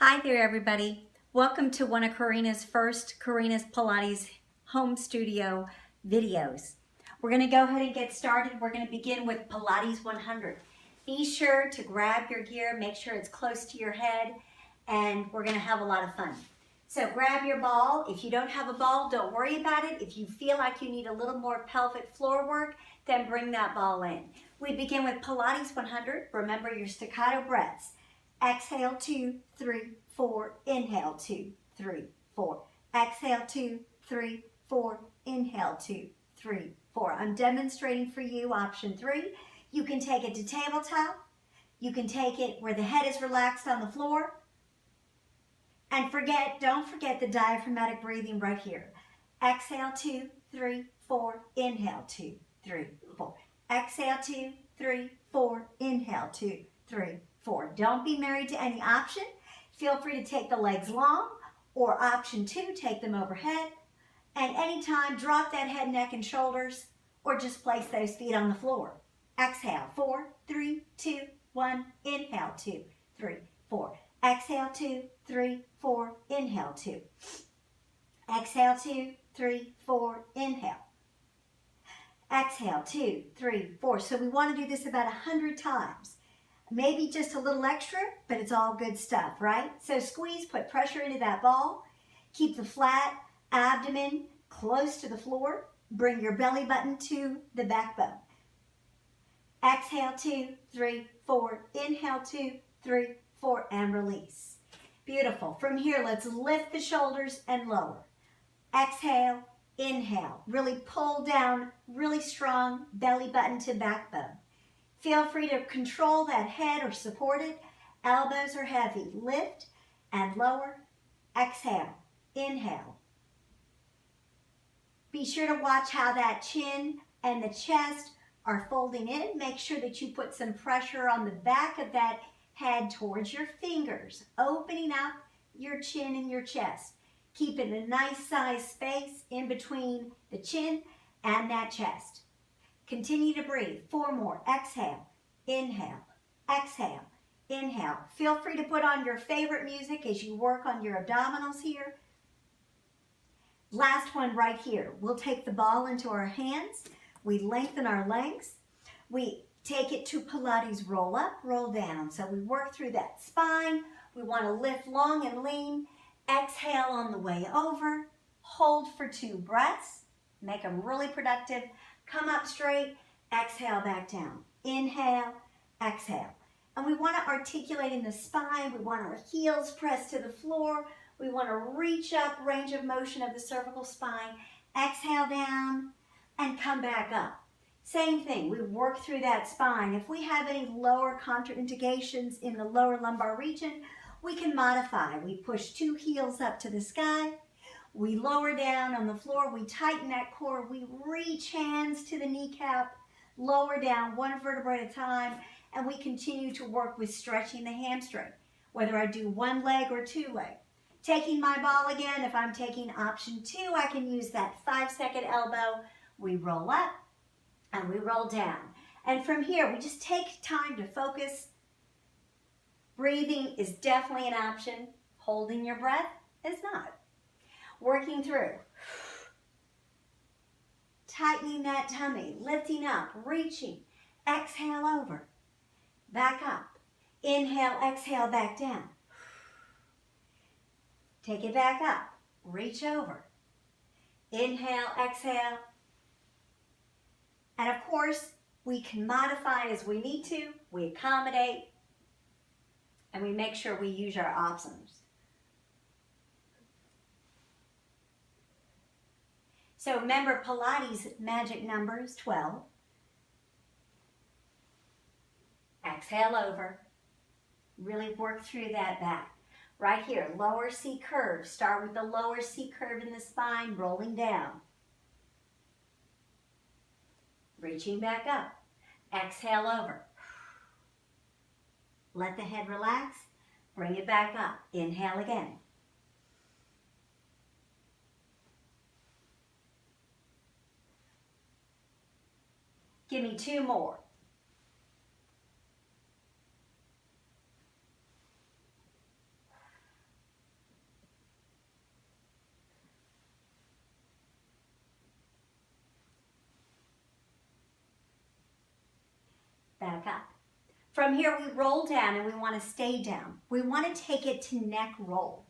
Hi there, everybody. Welcome to one of Carina's first Carina's Pilates home studio videos. We're going to go ahead and get started. We're going to begin with Pilates 100. Be sure to grab your gear, make sure it's close to your head, and we're going to have a lot of fun. So grab your ball. If you don't have a ball, don't worry about it. If you feel like you need a little more pelvic floor work, then bring that ball in. We begin with Pilates 100. Remember your staccato breaths. Exhale, 2, 3, 4. Inhale, 2, 3, 4. Exhale, 2, 3, 4. Inhale, 2, 3, 4. I'm demonstrating for you option 3. You can take it to tabletop. You can take it where the head is relaxed on the floor. And don't forget the diaphragmatic breathing right here. Exhale, 2, 3, 4. Inhale, 2, 3, 4. Exhale, 2, 3, 4. Inhale, 2, 3, 4. Don't be married to any option. Feel free to take the legs long, or option 2, take them overhead. And anytime, drop that head, neck, and shoulders, or just place those feet on the floor. Exhale, 4, 3, 2, 1. Inhale, 2, 3, 4. Exhale, 2, 3, 4. Inhale, 2. Exhale, 2, 3, 4. Inhale. Exhale, 2, 3, 4. So we want to do this about 100 times. Maybe just a little extra, but it's all good stuff, right? So squeeze, put pressure into that ball. Keep the flat abdomen close to the floor. Bring your belly button to the backbone. Exhale, 2, 3, 4. Inhale, 2, 3, 4, and release. Beautiful. From here, let's lift the shoulders and lower. Exhale, inhale. Really pull down, really strong belly button to backbone. Feel free to control that head or support it. Elbows are heavy. Lift and lower. Exhale. Inhale. Be sure to watch how that chin and the chest are folding in. Make sure that you put some pressure on the back of that head towards your fingers, opening up your chin and your chest. Keeping a nice size space in between the chin and that chest. Continue to breathe. 4 more. Exhale, inhale, exhale, inhale. Feel free to put on your favorite music as you work on your abdominals here. Last one right here. We'll take the ball into our hands. We lengthen our legs. We take it to Pilates roll up, roll down. So we work through that spine. We want to lift long and lean. Exhale on the way over. Hold for 2 breaths. Make them really productive. Come up straight, exhale back down. Inhale, exhale. And we want to articulate in the spine. We want our heels pressed to the floor. We want to reach up, range of motion of the cervical spine. Exhale down and come back up. Same thing, we work through that spine. If we have any lower contraindications in the lower lumbar region, we can modify. We push 2 heels up to the sky. We lower down on the floor, we tighten that core, we reach hands to the kneecap, lower down 1 vertebrae at a time, and we continue to work with stretching the hamstring, whether I do 1 leg or 2 leg. Taking my ball again, if I'm taking option 2, I can use that 5-second elbow. We roll up and we roll down. And from here, we just take time to focus. Breathing is definitely an option. Holding your breath is not. Working through. Tightening that tummy, lifting up, reaching. Exhale over. Back up. Inhale, exhale, back down. Take it back up. Reach over. Inhale, exhale. And of course, we can modify as we need to. We accommodate. And we make sure we use our options. So remember, Pilates magic number is 12. Exhale over. Really work through that back. Right here, lower C curve. Start with the lower C curve in the spine, rolling down. Reaching back up. Exhale over. Let the head relax. Bring it back up. Inhale again. Give me 2 more. back up. From here, we roll down and we want to stay down. We want to take it to neck roll.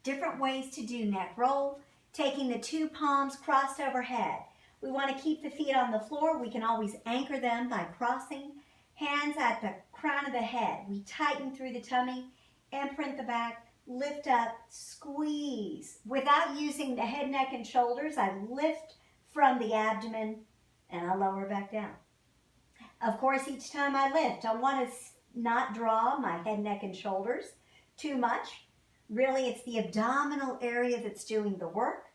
Different ways to do neck roll. Taking the two palms crossed overhead. We want to keep the feet on the floor. We can always anchor them by crossing. Hands at the crown of the head. We tighten through the tummy, imprint the back, lift up, squeeze. Without using the head, neck, and shoulders, I lift from the abdomen and I lower back down. Of course, each time I lift, I want to not draw my head, neck, and shoulders too much. Really, it's the abdominal area that's doing the work.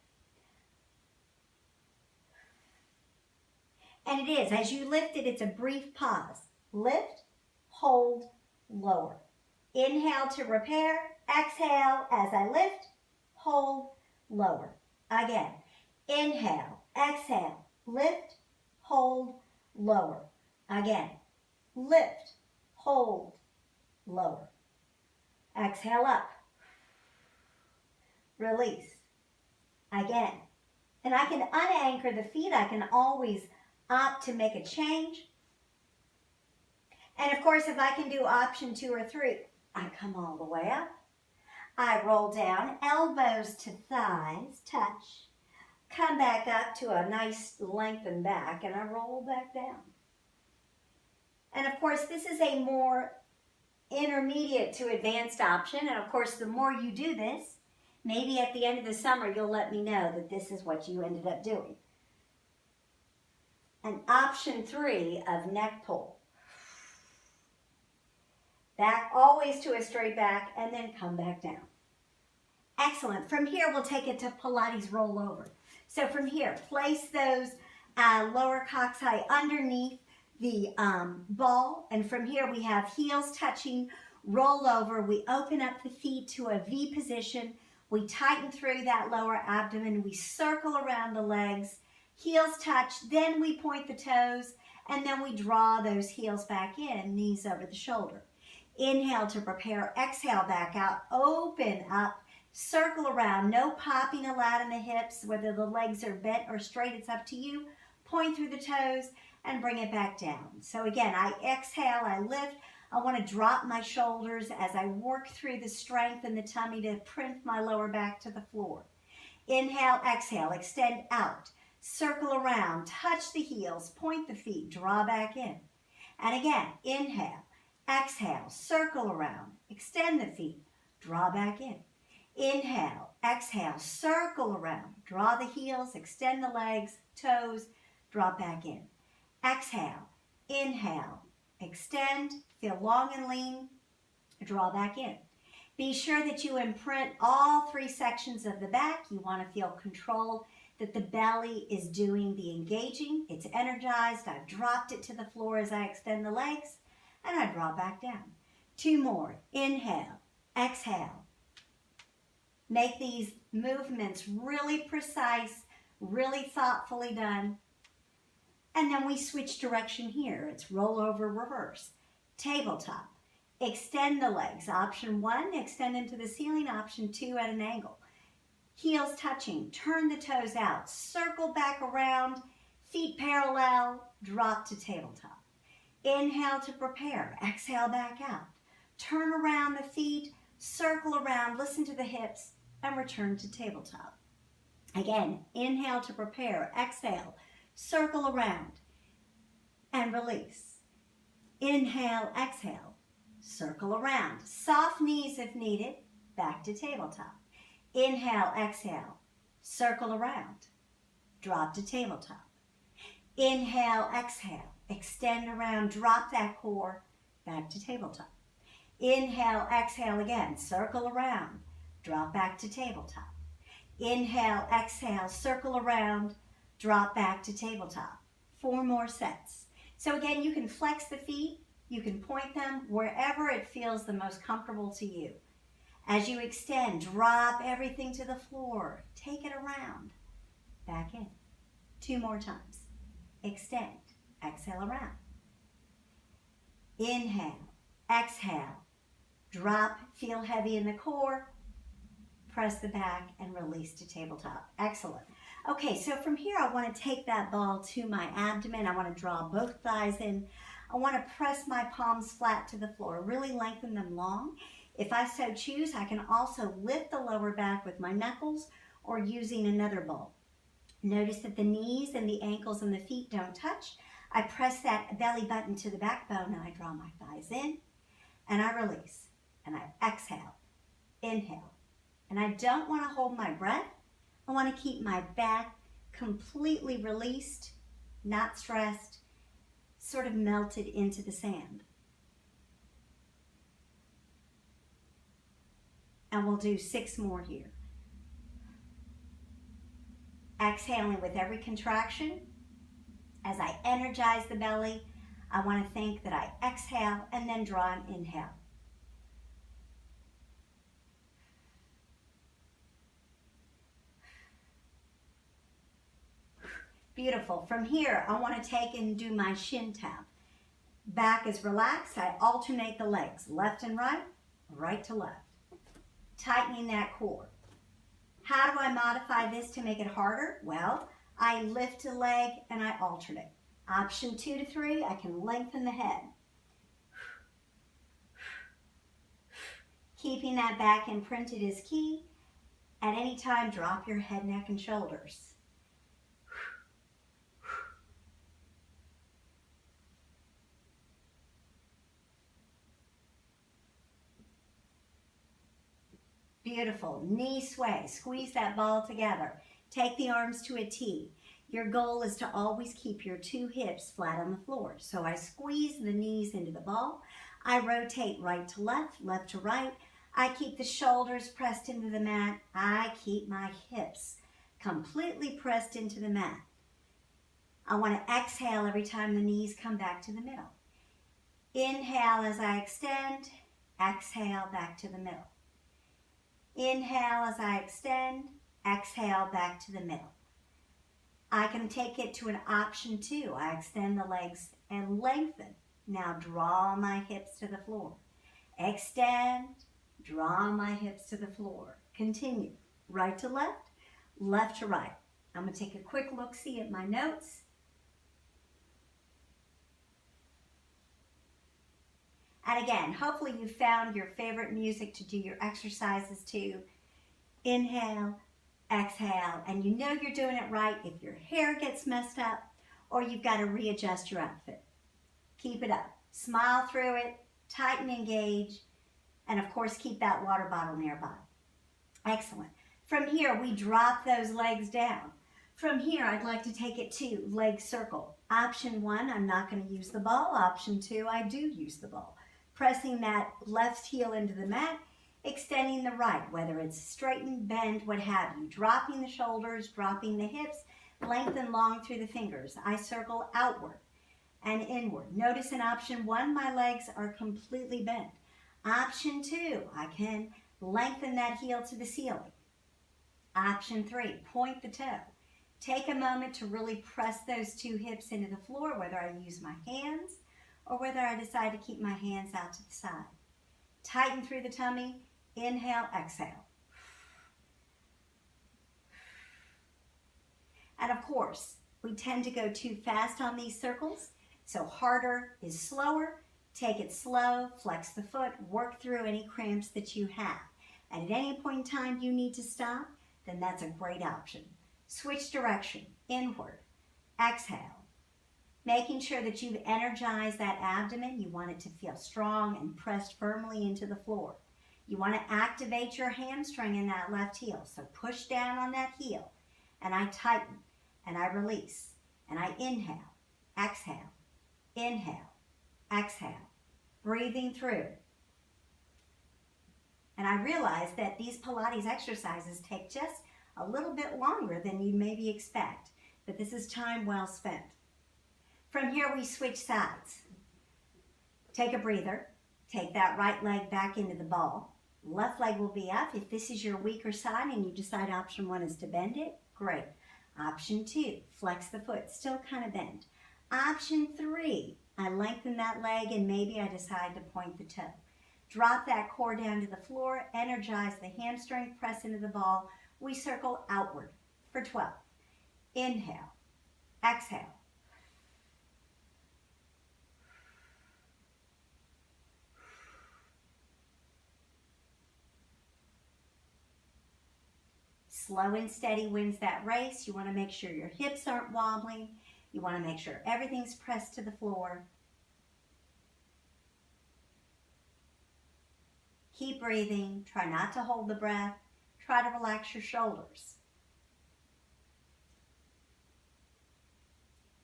And it is, as you lift it, it's a brief pause. Lift, hold, lower. Inhale to repair, exhale as I lift, hold, lower. Again, inhale, exhale, lift, hold, lower. Again, lift, hold, lower. Exhale up. Release. Again. And I can unanchor the feet. I can always opt to make a change. And of course, if I can do option 2 or 3, I come all the way up. I roll down, elbows to thighs, touch. Come back up to a nice lengthened back, and I roll back down. And of course, this is a more intermediate to advanced option. And of course, the more you do this, maybe at the end of the summer, you'll let me know that this is what you ended up doing. And option 3 of neck pull. Back always to a straight back and then come back down. Excellent. From here, we'll take it to Pilates rollover. So from here, place those lower coccyx underneath the ball. And from here, we have heels touching, roll over. We open up the feet to a V position. We tighten through that lower abdomen. We circle around the legs. Heels touch. Then we point the toes. And then we draw those heels back in, knees over the shoulder. Inhale to prepare. Exhale back out. Open up. Circle around. No popping allowed in the hips. Whether the legs are bent or straight, it's up to you. Point through the toes and bring it back down. So again, I exhale, I lift. I want to drop my shoulders as I work through the strength in the tummy to print my lower back to the floor. Inhale, exhale, extend out. Circle around, touch the heels, point the feet, draw back in. And again, inhale, exhale, circle around, extend the feet, draw back in. Inhale, exhale, circle around, draw the heels, extend the legs, toes, drop back in. Exhale, inhale, extend, feel long and lean, draw back in. Be sure that you imprint all 3 sections of the back. You want to feel control, that the belly is doing the engaging. It's energized. I've dropped it to the floor as I extend the legs, and I draw back down. 2 more. Inhale, exhale. Make these movements really precise, really thoughtfully done. And then we switch direction here. It's roll over, reverse. Tabletop. Extend the legs. Option 1, extend into the ceiling. Option 2, at an angle. Heels touching. Turn the toes out. Circle back around. Feet parallel. Drop to tabletop. Inhale to prepare. Exhale back out. Turn around the feet. Circle around. Listen to the hips. And return to tabletop. Again, inhale to prepare. Exhale. Circle around and release. Inhale, exhale, circle around. Soft knees if needed, back to tabletop. Inhale, exhale, circle around, drop to tabletop. Inhale, exhale, extend around, drop that core, back to tabletop. Inhale, exhale again, circle around, drop back to tabletop. Inhale, exhale, circle around, drop back to tabletop. 4 more sets. So again, you can flex the feet, you can point them wherever it feels the most comfortable to you. As you extend, drop everything to the floor. Take it around. Back in. 2 more times. Extend. Exhale around. Inhale. Exhale. Drop. Feel heavy in the core. Press the back and release to tabletop. Excellent. Okay, so from here I want to take that ball to my abdomen. I want to draw both thighs in. I want to press my palms flat to the floor, really lengthen them long. If I so choose, I can also lift the lower back with my knuckles or using another ball. Notice that the knees and the ankles and the feet don't touch. I press that belly button to the backbone and I draw my thighs in and I release and I exhale, inhale. And I don't want to hold my breath. I want to keep my back completely released, not stressed, sort of melted into the sand. And we'll do 6 more here. Exhaling with every contraction. As I energize the belly, I want to think that I exhale and then draw an inhale. Beautiful. From here, I want to take and do my shin tap. Back is relaxed. I alternate the legs, left and right, right to left. Tightening that core. How do I modify this to make it harder? Well, I lift a leg and I alternate. Option 2 to 3, I can lengthen the head. Keeping that back imprinted is key. At any time, drop your head, neck, and shoulders. Beautiful. Knee sway. Squeeze that ball together. Take the arms to a T. Your goal is to always keep your 2 hips flat on the floor. So I squeeze the knees into the ball. I rotate right to left, left to right. I keep the shoulders pressed into the mat. I keep my hips completely pressed into the mat. I want to exhale every time the knees come back to the middle. Inhale as I extend. Exhale back to the middle. Inhale as I extend, exhale back to the middle. I can take it to an option 2. I extend the legs and lengthen. Now draw my hips to the floor. Extend, draw my hips to the floor. Continue. Right to left, left to right. I'm going to take a quick look-see at my notes. And again, hopefully you found your favorite music to do your exercises to. Inhale, exhale, and you know you're doing it right if your hair gets messed up or you've got to readjust your outfit. Keep it up. Smile through it, tighten, engage, and of course keep that water bottle nearby. Excellent. From here, we drop those legs down. From here, I'd like to take it to leg circle. Option 1, I'm not going to use the ball. Option 2, I do use the ball. Pressing that left heel into the mat, extending the right, whether it's straighten, bend, what have you. Dropping the shoulders, dropping the hips, lengthen long through the fingers. I circle outward and inward. Notice in option 1, my legs are completely bent. Option 2, I can lengthen that heel to the ceiling. Option 3, point the toe. Take a moment to really press those 2 hips into the floor, whether I use my hands or whether I decide to keep my hands out to the side. Tighten through the tummy, inhale, exhale. And of course, we tend to go too fast on these circles, so harder is slower. Take it slow, flex the foot, work through any cramps that you have. And at any point in time you need to stop, then that's a great option. Switch direction, inward, exhale. Making sure that you've energized that abdomen. You want it to feel strong and pressed firmly into the floor. You want to activate your hamstring in that left heel. So push down on that heel and I tighten and I release and I inhale, exhale, inhale, exhale, breathing through. And I realize that these Pilates exercises take just a little bit longer than you maybe expect, but this is time well spent. From here, we switch sides. Take a breather. Take that right leg back into the ball. Left leg will be up. If this is your weaker side and you decide option 1 is to bend it, great. Option 2, flex the foot, still kind of bent. Option 3, I lengthen that leg and maybe I decide to point the toe. Drop that core down to the floor, energize the hamstring, press into the ball. We circle outward for 12. Inhale, exhale. Slow and steady wins that race. You want to make sure your hips aren't wobbling. You want to make sure everything's pressed to the floor. Keep breathing. Try not to hold the breath. Try to relax your shoulders.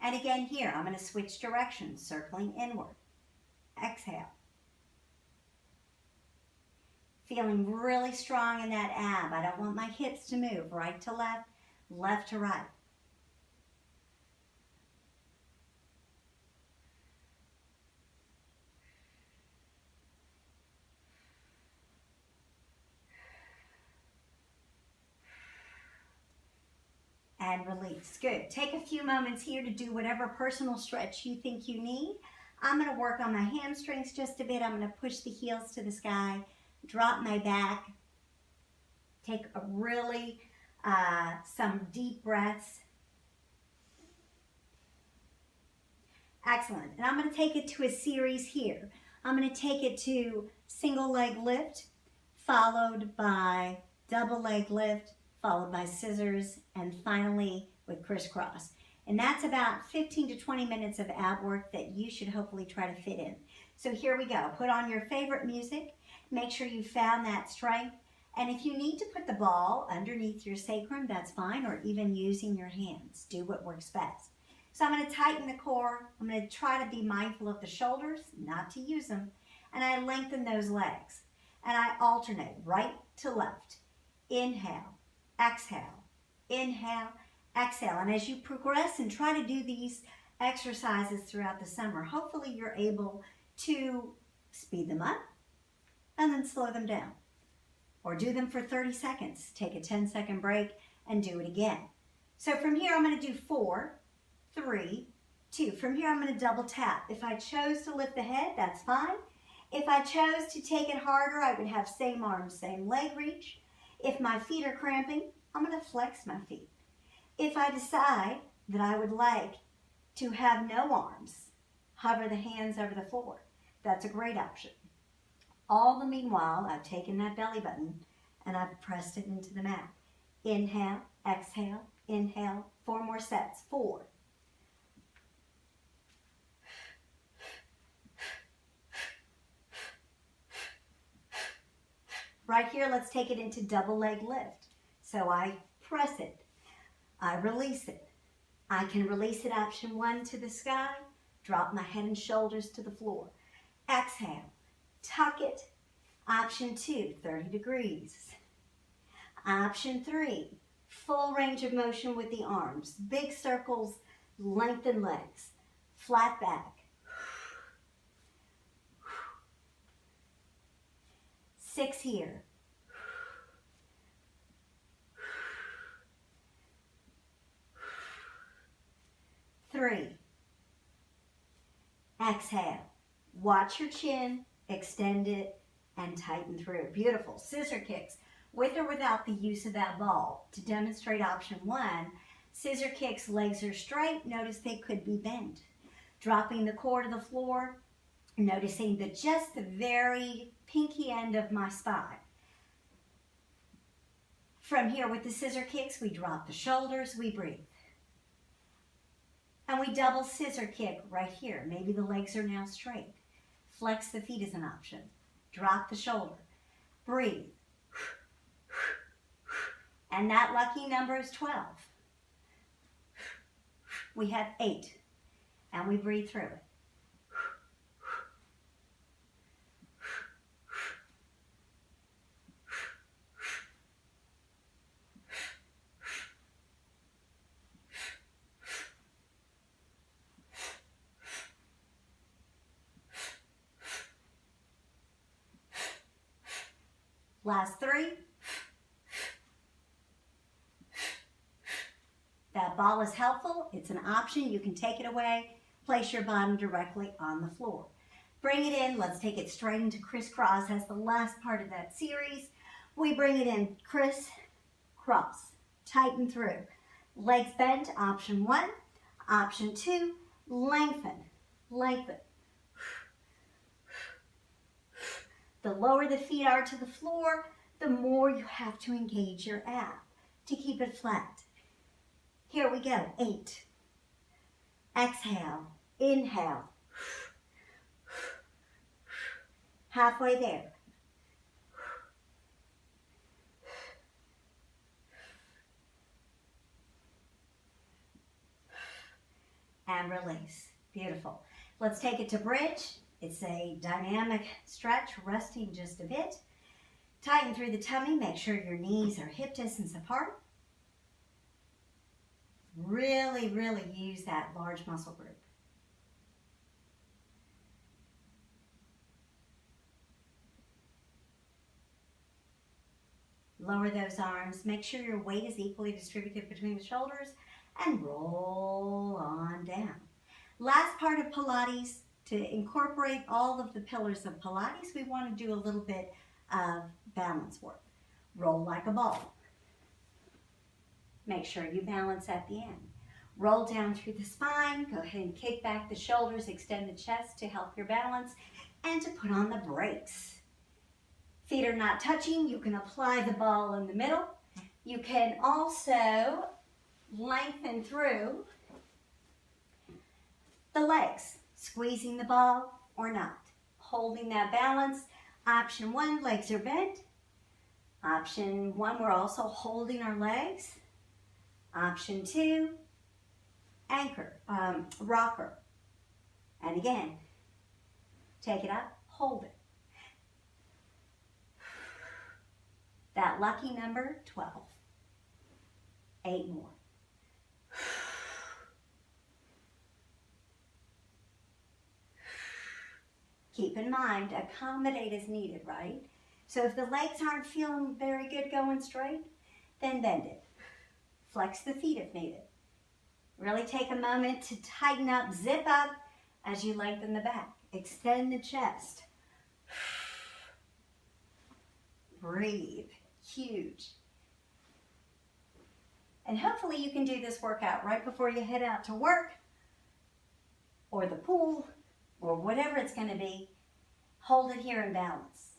And again here, I'm going to switch directions, circling inward. Exhale. Feeling really strong in that ab. I don't want my hips to move right to left, left to right. And release. Good. Take a few moments here to do whatever personal stretch you think you need. I'm going to work on my hamstrings just a bit. I'm going to push the heels to the sky, drop my back, take a really, some deep breaths. Excellent. And I'm going to take it to a series here. I'm going to take it to single leg lift, followed by double leg lift, followed by scissors, and finally with crisscross. And that's about 15 to 20 minutes of ab work that you should hopefully try to fit in. So here we go. Put on your favorite music. Make sure you found that strength. And if you need to put the ball underneath your sacrum, that's fine, or even using your hands. Do what works best. So I'm going to tighten the core. I'm going to try to be mindful of the shoulders, not to use them. And I lengthen those legs. And I alternate right to left. Inhale. Exhale, inhale, exhale. And as you progress and try to do these exercises throughout the summer, hopefully you're able to speed them up and then slow them down. Or do them for 30 seconds. Take a 10-second break and do it again. So from here, I'm going to do 4, 3, 2. From here, I'm going to double tap. If I chose to lift the head, that's fine. If I chose to take it harder, I would have same arm, same leg reach. If my feet are cramping, I'm going to flex my feet. If I decide that I would like to have no arms, hover the hands over the floor. That's a great option. All the meanwhile, I've taken that belly button and I've pressed it into the mat. Inhale, exhale, inhale. 4 more sets. 4. Right here, let's take it into double leg lift. So I press it, I release it. I can release it, option 1, to the sky, drop my head and shoulders to the floor. Exhale, tuck it. Option 2, 30 degrees. Option 3, full range of motion with the arms. Big circles, lengthen legs, flat back. 6 here. 3. Exhale. Watch your chin, extend it, and tighten through. Beautiful. Scissor kicks, with or without the use of that ball. To demonstrate option 1, scissor kicks, legs are straight. Notice they could be bent. Dropping the core to the floor, noticing just the very pinky end of my spine. From here with the scissor kicks, we drop the shoulders, we breathe. And we double scissor kick right here. Maybe the legs are now straight. Flex the feet is an option. Drop the shoulder. Breathe. And that lucky number is 12. We have 8. And we breathe through it. Last 3. That ball is helpful. It's an option. You can take it away. Place your bottom directly on the floor. Bring it in. Let's take it straight into crisscross as the last part of that series. We bring it in criss, cross. Tighten through. Legs bent, option 1. Option 2, lengthen, lengthen. The lower the feet are to the floor, the more you have to engage your ab. to keep it flat. Here we go, 8. Exhale, inhale. Halfway there. And release. Beautiful. Let's take it to bridge. It's a dynamic stretch, resting just a bit. Tighten through the tummy. Make sure your knees are hip distance apart. Really, really use that large muscle group. Lower those arms. Make sure your weight is equally distributed between the shoulders and roll on down. Last part of Pilates, to incorporate all of the pillars of Pilates, we want to do a little bit of balance work. Roll like a ball. Make sure you balance at the end. Roll down through the spine. Go ahead and kick back the shoulders, extend the chest to help your balance, and to put on the brakes. Feet are not touching. You can apply the ball in the middle. You can also lengthen through the legs, squeezing the ball or not. Holding that balance. Option 1, legs are bent. Option 1, we're also holding our legs. Option 2, anchor, rocker. And again, take it up, hold it. That lucky number, 12. 8 more. Keep in mind, accommodate as needed, right? So if the legs aren't feeling very good going straight, then bend it. Flex the feet if needed. Really take a moment to tighten up, zip up as you lengthen the back. Extend the chest. Breathe. Huge. And hopefully you can do this workout right before you head out to work or the pool or whatever it's going to be. Hold it here in balance.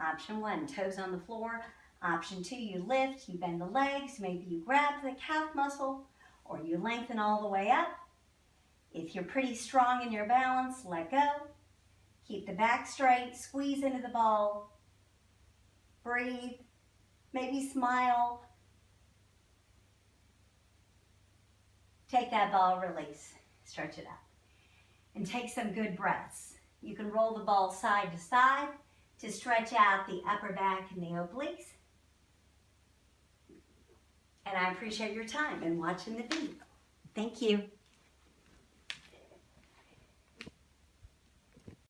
Option 1, toes on the floor. Option 2, you lift, you bend the legs, maybe you grab the calf muscle, or you lengthen all the way up. If you're pretty strong in your balance, let go. Keep the back straight, squeeze into the ball. Breathe, maybe smile. Take that ball, release, stretch it out. And take some good breaths. You can roll the ball side to side to stretch out the upper back and the obliques. And I appreciate your time and watching the video. Thank you.